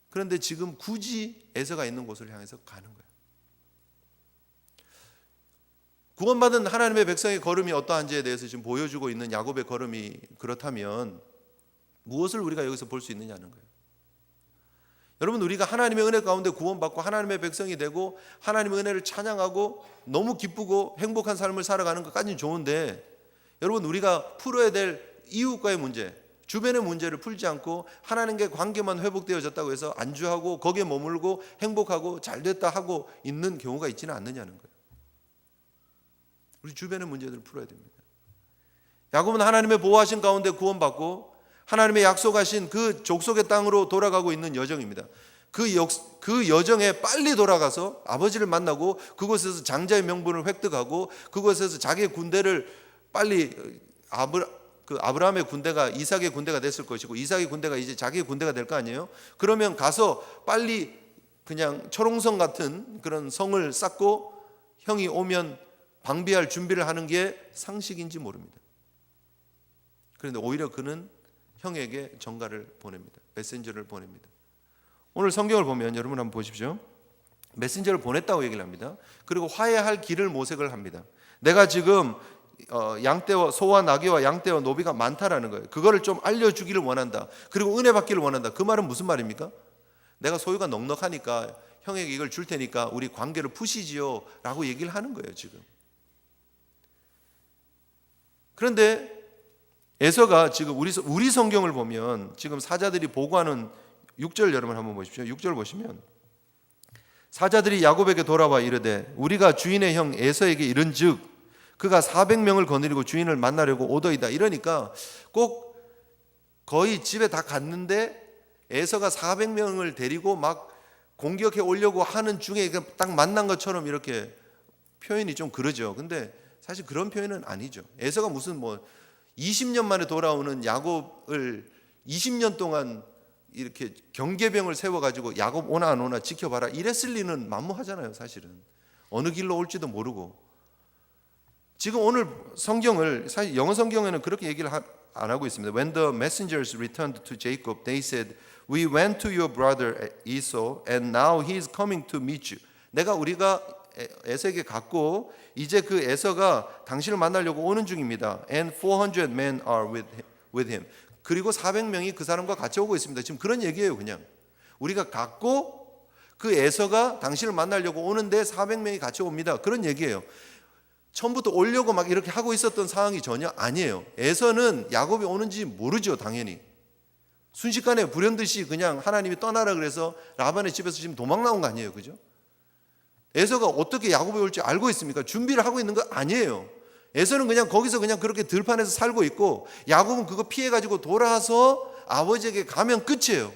그런데 지금 굳이 에서가 있는 곳을 향해서 가는 거예요. 구원받은 하나님의 백성의 걸음이 어떠한지에 대해서 지금 보여주고 있는 야곱의 걸음이 그렇다면 무엇을 우리가 여기서 볼 수 있느냐는 거예요. 여러분, 우리가 하나님의 은혜 가운데 구원받고 하나님의 백성이 되고 하나님의 은혜를 찬양하고 너무 기쁘고 행복한 삶을 살아가는 것까지는 좋은데, 여러분, 우리가 풀어야 될 이웃과의 문제, 주변의 문제를 풀지 않고 하나님과의 관계만 회복되어졌다고 해서 안주하고 거기에 머물고 행복하고 잘됐다 하고 있는 경우가 있지는 않느냐는 거예요. 우리 주변의 문제들을 풀어야 됩니다. 야곱은 하나님의 보호하신 가운데 구원받고 하나님의 약속하신 그 족속의 땅으로 돌아가고 있는 여정입니다. 그 여정에 빨리 돌아가서 아버지를 만나고 그곳에서 장자의 명분을 획득하고 그곳에서 자기의 군대를 빨리 아브라함의 군대가 이삭의 군대가 됐을 것이고 이삭의 군대가 이제 자기의 군대가 될 거 아니에요. 그러면 가서 빨리 그냥 초롱성 같은 그런 성을 쌓고 형이 오면 방비할 준비를 하는 게 상식인지 모릅니다. 그런데 오히려 그는 형에게 전가를 보냅니다. 메신저를 보냅니다. 오늘 성경을 보면 여러분 한번 보십시오. 메신저를 보냈다고 얘기를 합니다. 그리고 화해할 길을 모색을 합니다. 내가 지금 양떼와 소와 나귀와 양떼와 노비가 많다라는 거예요. 그거를 좀 알려주기를 원한다. 그리고 은혜 받기를 원한다. 그 말은 무슨 말입니까? 내가 소유가 넉넉하니까 형에게 이걸 줄 테니까 우리 관계를 푸시지요 라고 얘기를 하는 거예요 지금. 그런데 에서가 지금 우리 성경을 보면 지금 사자들이 보고하는 6절 여러분 한번 보십시오. 6절 보시면 사자들이 야곱에게 돌아와 이르되 우리가 주인의 형 에서에게 이른즉 그가 400명을 거느리고 주인을 만나려고 오더이다. 이러니까 꼭 거의 집에 다 갔는데 에서가 400명을 데리고 막 공격해 오려고 하는 중에 딱 만난 것처럼 이렇게 표현이 좀 그러죠. 근데 사실 그런 표현은 아니죠. 에서가 무슨 20년 만에 돌아오는 야곱을 20년 동안 이렇게 경계병을 세워가지고 야곱 오나 안 오나 지켜봐라 이랬을 리는 만무하잖아요. 사실은 어느 길로 올지도 모르고. 지금 오늘 성경을 사실 영어 성경에는 그렇게 얘기를 안 하고 있습니다. When the messengers returned to Jacob, they said, "We went to your brother Esau, and now he is coming to meet you." 우리가 에서에게 갔고 이제 그 에서가 당신을 만나려고 오는 중입니다. And 400 men are with him. 그리고 400명이 그 사람과 같이 오고 있습니다. 지금 그런 얘기예요. 그냥 우리가 갔고 그 에서가 당신을 만나려고 오는데 400명이 같이 옵니다. 그런 얘기예요. 처음부터 오려고 막 이렇게 하고 있었던 상황이 전혀 아니에요. 에서는 야곱이 오는지 모르죠. 당연히 순식간에 불현듯이 그냥 하나님이 떠나라 그래서 라반의 집에서 지금 도망 나온 거 아니에요. 그죠? 에서가 어떻게 야곱이 올지 알고 있습니까? 준비를 하고 있는 거 아니에요. 에서는 그냥 거기서 그냥 그렇게 들판에서 살고 있고 야곱은 그거 피해가지고 돌아와서 아버지에게 가면 끝이에요.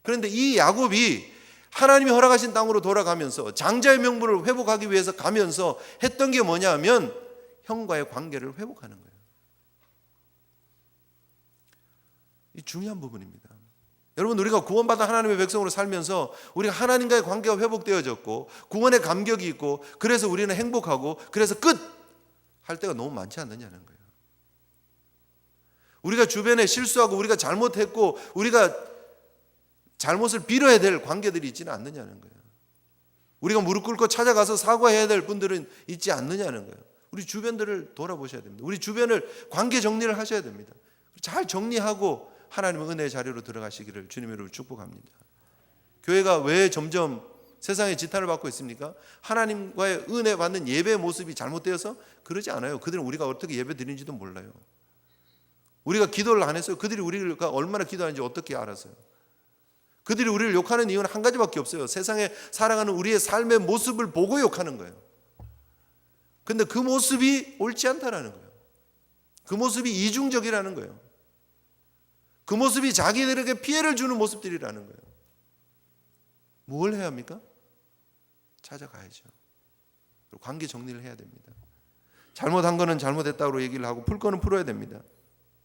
그런데 이 야곱이 하나님이 허락하신 땅으로 돌아가면서 장자의 명분을 회복하기 위해서 가면서 했던 게 뭐냐면 형과의 관계를 회복하는 거예요. 이 중요한 부분입니다. 여러분, 우리가 구원받은 하나님의 백성으로 살면서 우리가 하나님과의 관계가 회복되어졌고 구원의 감격이 있고 그래서 우리는 행복하고 그래서 끝! 할 때가 너무 많지 않느냐는 거예요. 우리가 주변에 실수하고 우리가 잘못했고 우리가 잘못을 빌어야 될 관계들이 있지는 않느냐는 거예요. 우리가 무릎 꿇고 찾아가서 사과해야 될 분들은 있지 않느냐는 거예요. 우리 주변들을 돌아보셔야 됩니다. 우리 주변을 관계 정리를 하셔야 됩니다. 잘 정리하고 하나님의 은혜의 자리로 들어가시기를 주님의 이름으로 축복합니다. 교회가 왜 점점 세상의 지탄을 받고 있습니까? 하나님과의 은혜 받는 예배의 모습이 잘못되어서 그러지 않아요. 그들은 우리가 어떻게 예배 드리는지도 몰라요. 우리가 기도를 안 했어요. 그들이 우리가 얼마나 기도하는지 어떻게 알았어요? 그들이 우리를 욕하는 이유는 한 가지밖에 없어요. 세상에 살아가는 우리의 삶의 모습을 보고 욕하는 거예요. 근데 그 모습이 옳지 않다라는 거예요. 그 모습이 이중적이라는 거예요. 그 모습이 자기들에게 피해를 주는 모습들이라는 거예요. 뭘 해야 합니까? 찾아가야죠. 관계 정리를 해야 됩니다. 잘못한 거는 잘못했다고 얘기를 하고 풀 거는 풀어야 됩니다.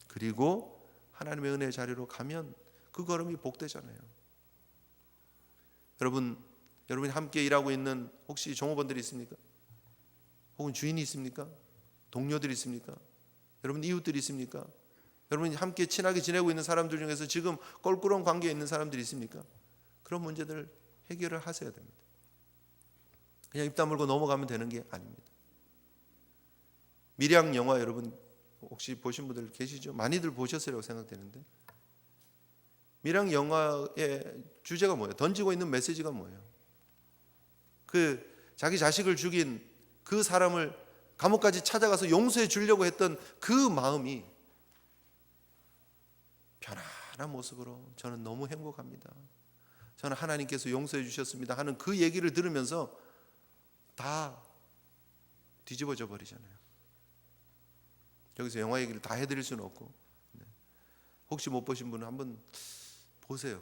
그리고 하나님의 은혜의 자리로 가면 그 걸음이 복되잖아요. 여러분이 함께 일하고 있는 혹시 종업원들이 있습니까? 혹은 주인이 있습니까? 동료들이 있습니까? 여러분 이웃들이 있습니까? 여러분이 함께 친하게 지내고 있는 사람들 중에서 지금 껄끄러운 관계에 있는 사람들이 있습니까? 그런 문제들 해결을 하셔야 됩니다. 그냥 입 다물고 넘어가면 되는 게 아닙니다. 밀양 영화 여러분 혹시 보신 분들 계시죠? 많이들 보셨으리라고 생각되는데, 밀양 영화의 주제가 뭐예요? 던지고 있는 메시지가 뭐예요? 그 자기 자식을 죽인 그 사람을 감옥까지 찾아가서 용서해 주려고 했던 그 마음이 편안한 모습으로 저는 너무 행복합니다. 저는 하나님께서 용서해 주셨습니다 하는 그 얘기를 들으면서 다 뒤집어져 버리잖아요. 여기서 영화 얘기를 다 해드릴 수는 없고, 혹시 못 보신 분은 한번 보세요.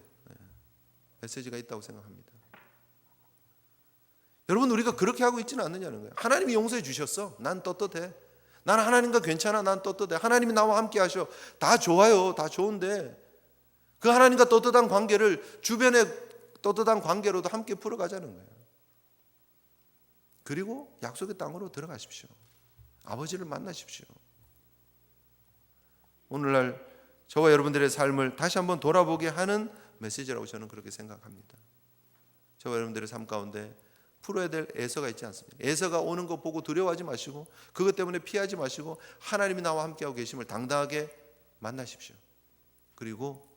메시지가 있다고 생각합니다. 여러분, 우리가 그렇게 하고 있지는 않느냐는 거예요. 하나님이 용서해 주셨어. 난 떳떳해. 나는 하나님과 괜찮아. 난 떳떳해. 하나님이 나와 함께 하셔. 다 좋아요. 다 좋은데 그 하나님과 떳떳한 관계를 주변의 떳떳한 관계로도 함께 풀어가자는 거예요. 그리고 약속의 땅으로 들어가십시오. 아버지를 만나십시오. 오늘날 저와 여러분들의 삶을 다시 한번 돌아보게 하는 메시지라고 저는 그렇게 생각합니다. 저와 여러분들의 삶 가운데 풀어야 될 애서가 있지 않습니까? 애서가 오는 거 보고 두려워하지 마시고 그것 때문에 피하지 마시고 하나님이 나와 함께하고 계심을 당당하게 만나십시오. 그리고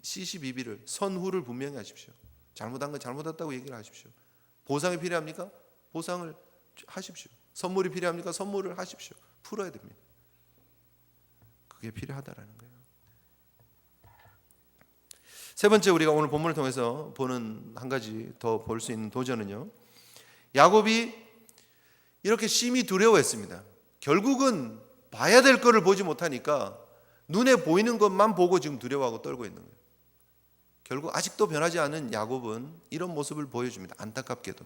시시비비를 선후를 분명히 하십시오. 잘못한 건 잘못했다고 얘기를 하십시오. 보상이 필요합니까? 보상을 하십시오. 선물이 필요합니까? 선물을 하십시오. 풀어야 됩니다. 그게 필요하다라는 거예요. 세 번째, 우리가 오늘 본문을 통해서 보는 한 가지 더 볼 수 있는 도전은요, 야곱이 이렇게 심히 두려워했습니다. 결국은 봐야 될 거를 보지 못하니까 눈에 보이는 것만 보고 지금 두려워하고 떨고 있는 거예요. 결국 아직도 변하지 않은 야곱은 이런 모습을 보여줍니다. 안타깝게도.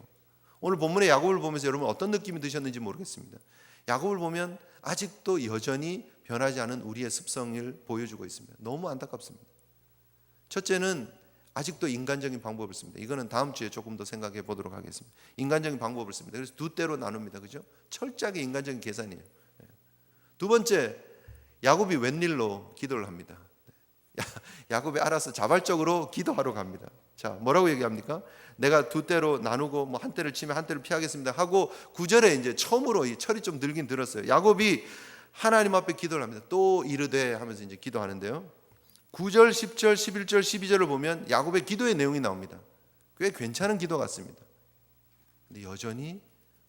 오늘 본문의 야곱을 보면서 여러분 어떤 느낌이 드셨는지 모르겠습니다. 야곱을 보면 아직도 여전히 변하지 않은 우리의 습성을 보여주고 있습니다. 너무 안타깝습니다. 첫째는 아직도 인간적인 방법을 씁니다. 이거는 다음 주에 조금 더 생각해 보도록 하겠습니다. 인간적인 방법을 씁니다. 그래서 두 때로 나눕니다. 그죠? 철저하게 인간적인 계산이에요. 두 번째, 야곱이 웬일로 기도를 합니다. 야곱이 알아서 자발적으로 기도하러 갑니다. 자, 뭐라고 얘기합니까? 내가 두 때로 나누고 뭐 한 때를 치면 한 때를 피하겠습니다 하고 9절에 이제 처음으로 이 철이 좀 들긴 들었어요. 야곱이 하나님 앞에 기도를 합니다. 또 이르되 하면서 이제 기도하는데요. 9절, 10절, 11절, 12절을 보면 야곱의 기도의 내용이 나옵니다. 꽤 괜찮은 기도 같습니다. 근데 여전히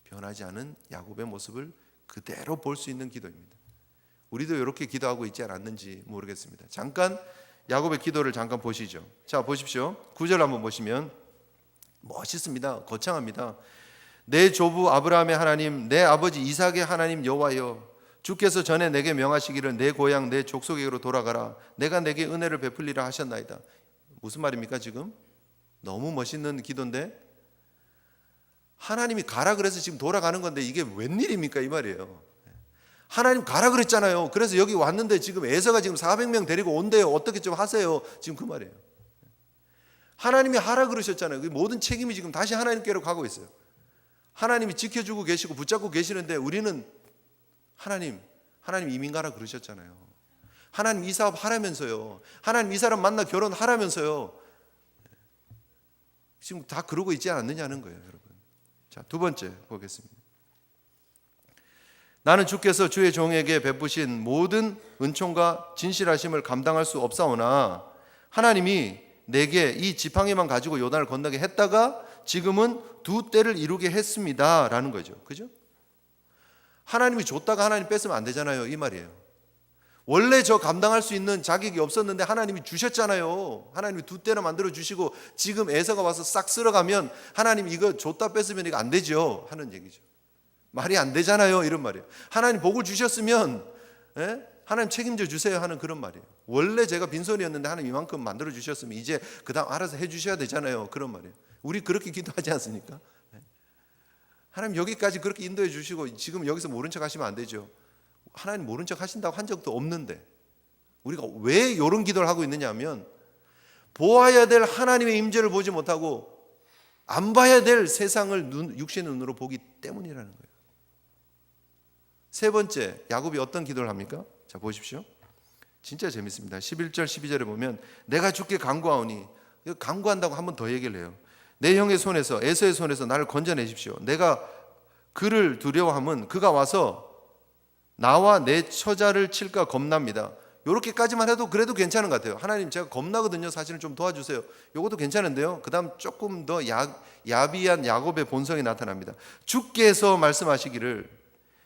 변하지 않은 야곱의 모습을 그대로 볼 수 있는 기도입니다. 우리도 이렇게 기도하고 있지 않았는지 모르겠습니다. 잠깐 야곱의 기도를 잠깐 보시죠. 자, 보십시오. 9절 한번 보시면 멋있습니다. 거창합니다. 내 조부 아브라함의 하나님, 내 아버지 이삭의 하나님 여호와여, 주께서 전에 내게 명하시기를 내 고향 내 족속에게로 돌아가라. 내가 내게 은혜를 베풀리라 하셨나이다. 무슨 말입니까 지금? 너무 멋있는 기도인데 하나님이 가라 그래서 지금 돌아가는 건데 이게 웬일입니까 이 말이에요. 하나님 가라 그랬잖아요. 그래서 여기 왔는데 지금 에서가 지금 400명 데리고 온대요. 어떻게 좀 하세요. 지금 그 말이에요. 하나님이 하라 그러셨잖아요. 모든 책임이 지금 다시 하나님께로 가고 있어요. 하나님이 지켜주고 계시고 붙잡고 계시는데 우리는 하나님 이민 가라 그러셨잖아요. 하나님 이 사업 하라면서요. 하나님 이 사람 만나 결혼하라면서요. 지금 다 그러고 있지 않느냐는 거예요, 여러분. 자, 두 번째 보겠습니다. 나는 주께서 주의 종에게 베푸신 모든 은총과 진실하심을 감당할 수 없사오나 하나님이 내게 이 지팡이만 가지고 요단을 건너게 했다가 지금은 두 때를 이루게 했습니다 라는 거죠. 그죠? 하나님이 줬다가 하나님 뺐으면 안 되잖아요 이 말이에요. 원래 저 감당할 수 있는 자격이 없었는데 하나님이 주셨잖아요. 하나님이 두 때를 만들어 주시고 지금 에서가 와서 싹 쓸어가면 하나님 이거 줬다 뺐으면 이거 안 되죠 하는 얘기죠. 말이 안 되잖아요. 이런 말이에요. 하나님 복을 주셨으면 하나님 책임져 주세요 하는 그런 말이에요. 원래 제가 빈손이었는데 하나님 이만큼 만들어 주셨으면 이제 그 다음 알아서 해 주셔야 되잖아요. 그런 말이에요. 우리 그렇게 기도하지 않습니까? 하나님 여기까지 그렇게 인도해 주시고 지금 여기서 모른 척 하시면 안 되죠. 하나님 모른 척 하신다고 한 적도 없는데 우리가 왜 이런 기도를 하고 있느냐 하면 보아야 될 하나님의 임재를 보지 못하고 안 봐야 될 세상을 육신의 눈으로 보기 때문이라는 거예요. 세 번째, 야곱이 어떤 기도를 합니까? 자, 보십시오. 진짜 재밌습니다. 11절 12절에 보면 내가 주께 간구하오니, 간구한다고 한 번 더 얘기를 해요. 내 형의 손에서, 에서의 손에서 나를 건져내십시오. 내가 그를 두려워함은 그가 와서 나와 내 처자를 칠까 겁납니다. 요렇게까지만 해도 그래도 괜찮은 것 같아요. 하나님 제가 겁나거든요. 사실은 좀 도와주세요. 요것도 괜찮은데요. 그 다음 조금 더 야비한 야곱의 본성이 나타납니다. 주께서 말씀하시기를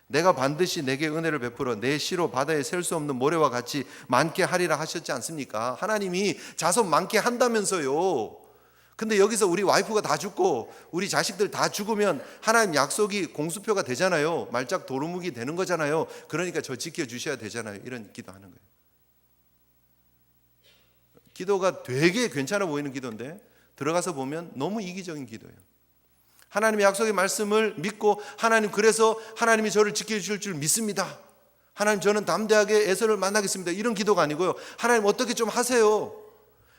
내가 반드시 내게 은혜를 베풀어 내 시로 바다에 셀 수 없는 모래와 같이 많게 하리라 하셨지 않습니까? 하나님이 자손 많게 한다면서요. 근데 여기서 우리 와이프가 다 죽고 우리 자식들 다 죽으면 하나님 약속이 공수표가 되잖아요. 말짝 도루묵이 되는 거잖아요. 그러니까 저 지켜주셔야 되잖아요. 이런 기도하는 거예요. 기도가 되게 괜찮아 보이는 기도인데 들어가서 보면 너무 이기적인 기도예요. 하나님의 약속의 말씀을 믿고 하나님 그래서 하나님이 저를 지켜주실 줄 믿습니다. 하나님 저는 담대하게 에서를 만나겠습니다. 이런 기도가 아니고요. 하나님 어떻게 좀 하세요.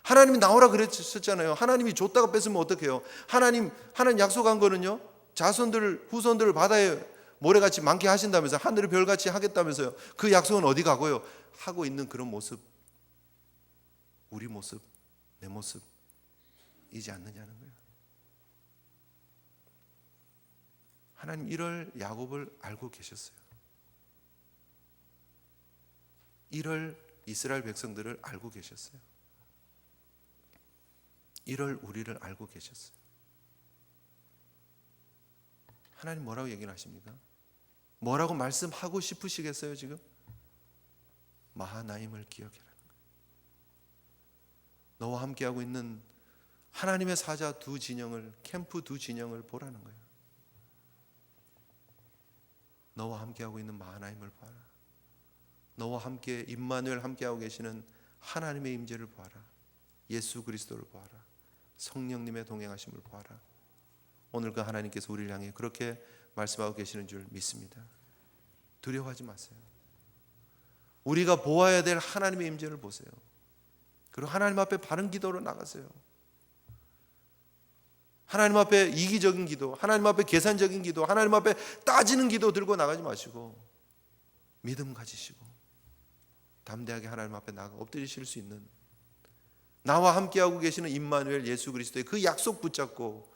하나님이 나오라 그랬었잖아요. 하나님이 줬다가 뺏으면 어떡해요. 하나님 약속한 거는요. 자손들 후손들을 바다에 모래같이 많게 하신다면서 하늘의 별같이 하겠다면서요. 그 약속은 어디 가고요. 하고 있는 그런 모습, 우리 모습, 내 모습이지 않느냐는 거예요. 하나님 이럴 야곱을 알고 계셨어요. 이럴 이스라엘 백성들을 알고 계셨어요. 이럴 우리를 알고 계셨어요. 하나님 뭐라고 얘기를 하십니까? 뭐라고 말씀하고 싶으시겠어요 지금? 마하나임을 기억해라. 너와 함께하고 있는 하나님의 사자 두 진영을, 캠프 두 진영을 보라는 거예요. 너와 함께하고 있는 마하나임을 봐라. 너와 함께 임마누엘 함께하고 계시는 하나님의 임재를 보아라. 예수 그리스도를 보아라. 성령님의 동행하심을 보아라. 오늘 그 하나님께서 우리를 향해 그렇게 말씀하고 계시는 줄 믿습니다. 두려워하지 마세요. 우리가 보아야 될 하나님의 임재를 보세요. 그리고 하나님 앞에 바른 기도로 나가세요. 하나님 앞에 이기적인 기도, 하나님 앞에 계산적인 기도, 하나님 앞에 따지는 기도 들고 나가지 마시고 믿음 가지시고 담대하게 하나님 앞에 나가 엎드리실 수 있는 나와 함께하고 계시는 임마누엘 예수 그리스도의 그 약속 붙잡고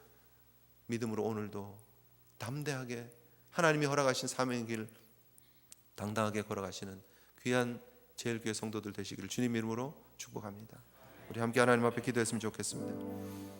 믿음으로 오늘도 담대하게 하나님이 허락하신 사명의 길 당당하게 걸어가시는 귀한 제일교회 성도들 되시기를 주님 이름으로 축복합니다. 우리 함께 하나님 앞에 기도했으면 좋겠습니다.